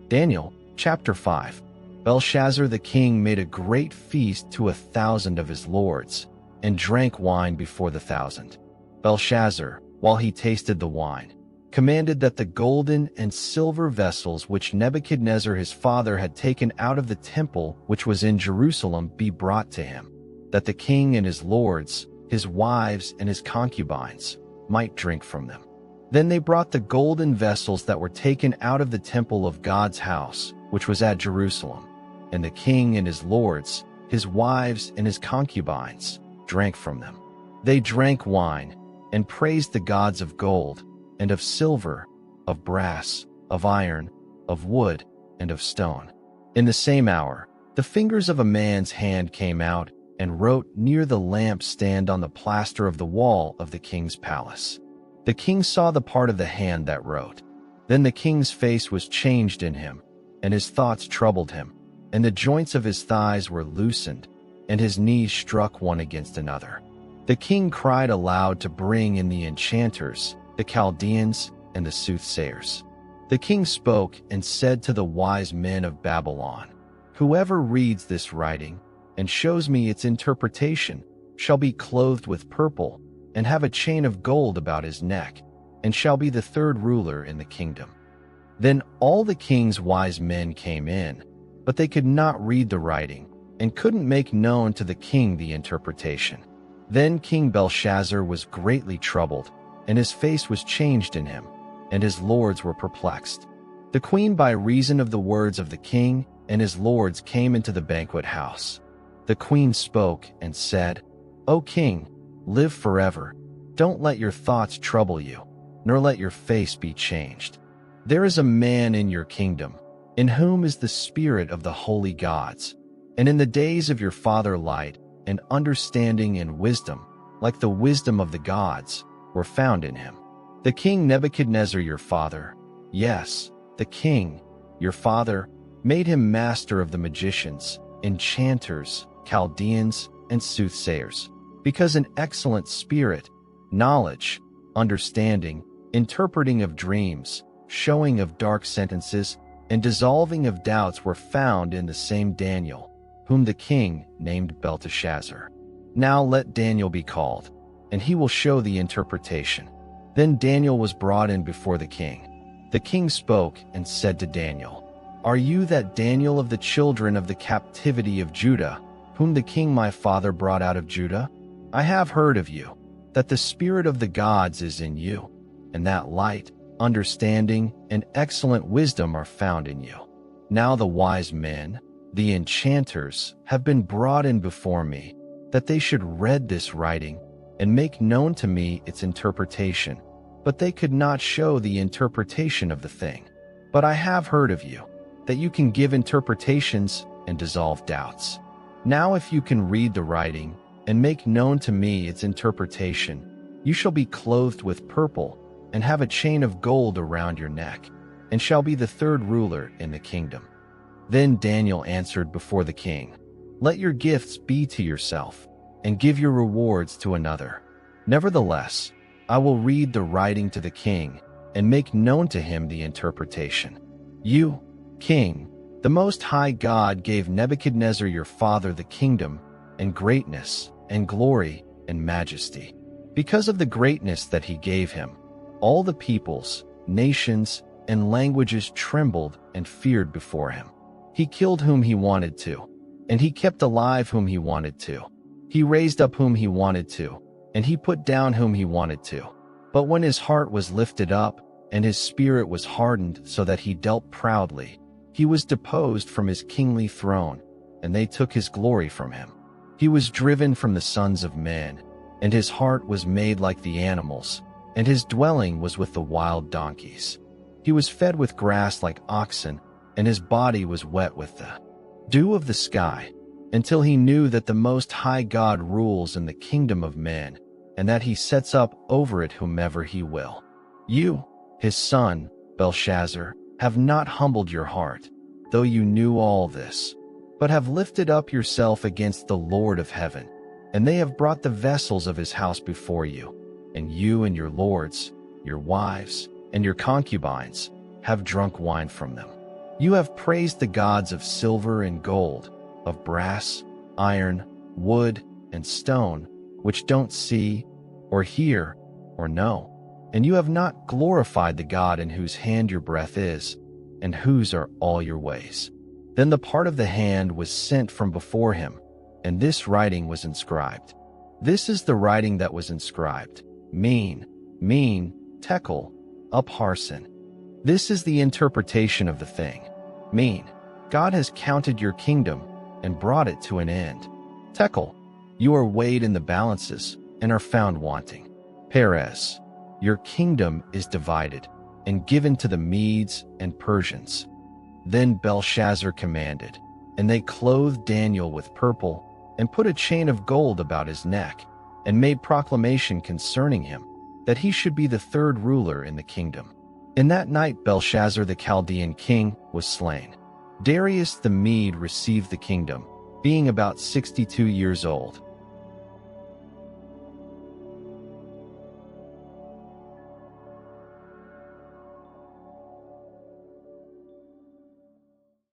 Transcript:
Daniel, chapter 5. Belshazzar the king made a great feast to 1,000 of his lords, and drank wine before the 1,000. Belshazzar, while he tasted the wine, commanded that the golden and silver vessels which Nebuchadnezzar his father had taken out of the temple which was in Jerusalem be brought to him, that the king and his lords, his wives and his concubines, might drink from them. Then they brought the golden vessels that were taken out of the temple of God's house, which was at Jerusalem, and the king and his lords, his wives and his concubines, drank from them. They drank wine, and praised the gods of gold, and of silver, of brass, of iron, of wood, and of stone. In the same hour, the fingers of a man's hand came out, and wrote near the lampstand on the plaster of the wall of the king's palace. The king saw the part of the hand that wrote. Then the king's face was changed in him, and his thoughts troubled him, and the joints of his thighs were loosened, and his knees struck one against another. The king cried aloud to bring in the enchanters, the Chaldeans, and the soothsayers. The king spoke and said to the wise men of Babylon, "Whoever reads this writing and shows me its interpretation shall be clothed with purple and have a chain of gold about his neck, and shall be the third ruler in the kingdom." Then all the king's wise men came in, but they could not read the writing, and couldn't make known to the king the interpretation. Then King Belshazzar was greatly troubled, and his face was changed in him, and his lords were perplexed. The queen, by reason of the words of the king and his lords, came into the banquet house. The queen spoke and said, "O king, live forever. Don't let your thoughts trouble you, nor let your face be changed. There is a man in your kingdom, in whom is the spirit of the holy gods, and in the days of your father light and understanding and wisdom, like the wisdom of the gods, were found in him. The king Nebuchadnezzar your father, yes, the king, your father, made him master of the magicians, enchanters, Chaldeans, and soothsayers, because an excellent spirit, knowledge, understanding, interpreting of dreams, showing of dark sentences, and dissolving of doubts were found in the same Daniel, whom the king named Belteshazzar. Now let Daniel be called, and he will show the interpretation." Then Daniel was brought in before the king. The king spoke and said to Daniel, "Are you that Daniel of the children of the captivity of Judah, whom the king my father brought out of Judah? I have heard of you, that the spirit of the gods is in you, and that light, understanding, and excellent wisdom are found in you. Now the wise men, the enchanters, have been brought in before me, that they should read this writing and make known to me its interpretation, but they could not show the interpretation of the thing. But I have heard of you, that you can give interpretations and dissolve doubts. Now if you can read the writing and make known to me its interpretation, you shall be clothed with purple and have a chain of gold around your neck, and shall be the third ruler in the kingdom." Then Daniel answered before the king, "Let your gifts be to yourself, and give your rewards to another. Nevertheless, I will read the writing to the king, and make known to him the interpretation. You, king, the Most High God gave Nebuchadnezzar your father the kingdom, and greatness, and glory, and majesty. Because of the greatness that he gave him, all the peoples, nations, and languages trembled and feared before him. He killed whom he wanted to, and he kept alive whom he wanted to. He raised up whom he wanted to, and he put down whom he wanted to. But when his heart was lifted up, and his spirit was hardened so that he dealt proudly, he was deposed from his kingly throne, and they took his glory from him. He was driven from the sons of men, and his heart was made like the animals, and his dwelling was with the wild donkeys. He was fed with grass like oxen, and his body was wet with the dew of the sky, until he knew that the Most High God rules in the kingdom of men, and that he sets up over it whomever he will. You, his son, Belshazzar, have not humbled your heart, though you knew all this, but have lifted up yourself against the Lord of heaven, and they have brought the vessels of his house before you, and you and your lords, your wives, and your concubines have drunk wine from them. You have praised the gods of silver and gold, of brass, iron, wood, and stone, which don't see, or hear, or know. And you have not glorified the God in whose hand your breath is, and whose are all your ways. Then the part of the hand was sent from before him, and this writing was inscribed. This is the writing that was inscribed: Mean, Tekel, Upharsin. This is the interpretation of the thing. Mean, God has counted your kingdom and brought it to an end. Tekel, you are weighed in the balances and are found wanting. Peres, your kingdom is divided and given to the Medes and Persians. Then Belshazzar commanded, and they clothed Daniel with purple and put a chain of gold about his neck and made proclamation concerning him, that he should be the third ruler in the kingdom. In that night Belshazzar the Chaldean king was slain. Darius the Mede received the kingdom, being about 62 years old.